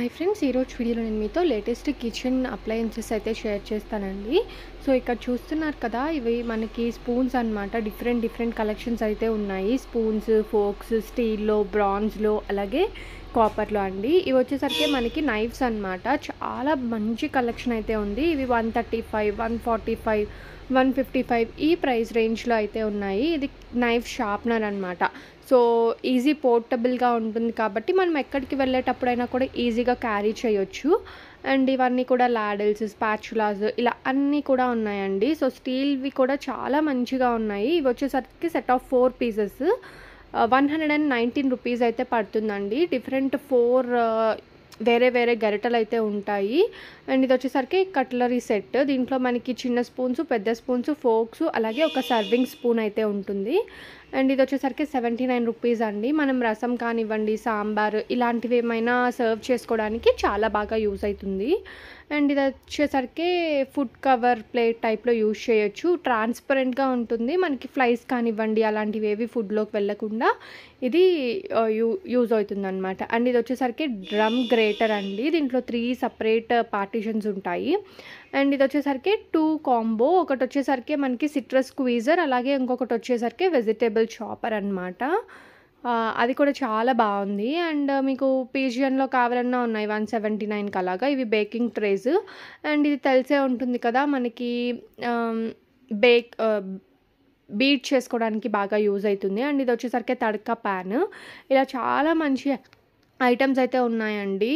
Hi friends, ఈరోజు వీడియోలో నేను మీతో లేటెస్ట్ కిచెన్ అప్లయన్సెస్ అయితే షేర్ చేస్తానండి. సో ఇక్కడ చూస్తున్నారు కదా, ఇవి మనకి స్పూన్స్ అన్నమాట. డిఫరెంట్ కలెక్షన్స్ అయితే ఉన్నాయి. స్పూన్స్, ఫోర్క్స్, స్టీల్లో, బ్రాంజ్లో, అలాగే కాపర్లో అండి. ఇవి వచ్చేసరికి మనకి నైఫ్స్ అన్నమాట. చాలా మంచి కలెక్షన్ అయితే ఉంది. ఇవి 135, 145, 155 ఈ ప్రైస్ రేంజ్లో అయితే ఉన్నాయి. ఇది నైఫ్ షార్ప్నర్ అనమాట. సో ఈజీ పోర్టబుల్గా ఉంటుంది కాబట్టి మనం ఎక్కడికి వెళ్ళేటప్పుడైనా కూడా ఈజీగా క్యారీ చేయొచ్చు. అండ్ ఇవన్నీ కూడా లాడల్స్, స్పాచులాస్ ఇలా అన్నీ కూడా ఉన్నాయండి. సో స్టీల్వి కూడా చాలా మంచిగా ఉన్నాయి. ఇవి వచ్చేసరికి సెట్ ఆఫ్ 4 పీసెస్ 119 రూపీస్ అయితే పడుతుందండి. డిఫరెంట్ 4 వేరే గరిటెలు అయితే ఉంటాయి. అండ్ ఇది వచ్చేసరికి కట్లరీ సెట్. దీంట్లో మనకి చిన్న స్పూన్స్, పెద్ద స్పూన్స్, ఫోర్క్స్, అలాగే ఒక సర్వింగ్ స్పూన్ అయితే ఉంటుంది. అండ్ ఇది వచ్చేసరికి 79 రూపీస్ అండి. మనం రసం కానివ్వండి, సాంబార్ ఇలాంటివి ఏమైనా సర్వ్ చేసుకోవడానికి చాలా బాగా యూజ్ అవుతుంది. అండ్ ఇది వచ్చేసరికి ఫుడ్ కవర్ ప్లేట్ టైప్లో యూజ్ చేయొచ్చు. ట్రాన్స్పరెంట్గా ఉంటుంది. మనకి ఫ్లైస్ కానివ్వండి అలాంటివి ఏవి ఫుడ్లోకి వెళ్ళకుండా ఇది యూజ్ అవుతుంది అనమాట. అండ్ ఇది వచ్చేసరికి డ్రమ్ గ్రేటర్ అండి. దీంట్లో 3 సపరేట్ పార్టీషన్స్ ఉంటాయి. అండ్ ఇది వచ్చేసరికి 2 కాంబో. ఒకటి వచ్చేసరికి మనకి సిట్రస్ స్క్వీజర్, అలాగే ఇంకొకటి వచ్చేసరికి వెజిటేబుల్ చాపర్ అనమాట. అది కూడా చాలా బాగుంది. అండ్ మీకు పీజియన్లో కావాలన్నా ఉన్నాయి 179కి అలాగా. ఇవి బేకింగ్ ట్రేస్. అండ్ ఇది తెలిసే ఉంటుంది కదా మనకి, బేక్ బీట్ చేసుకోవడానికి బాగా యూజ్ అవుతుంది. అండ్ ఇది వచ్చేసరికి తడకా ప్యాన్. ఇలా చాలా మంచి ఐటమ్స్ అయితే ఉన్నాయండి.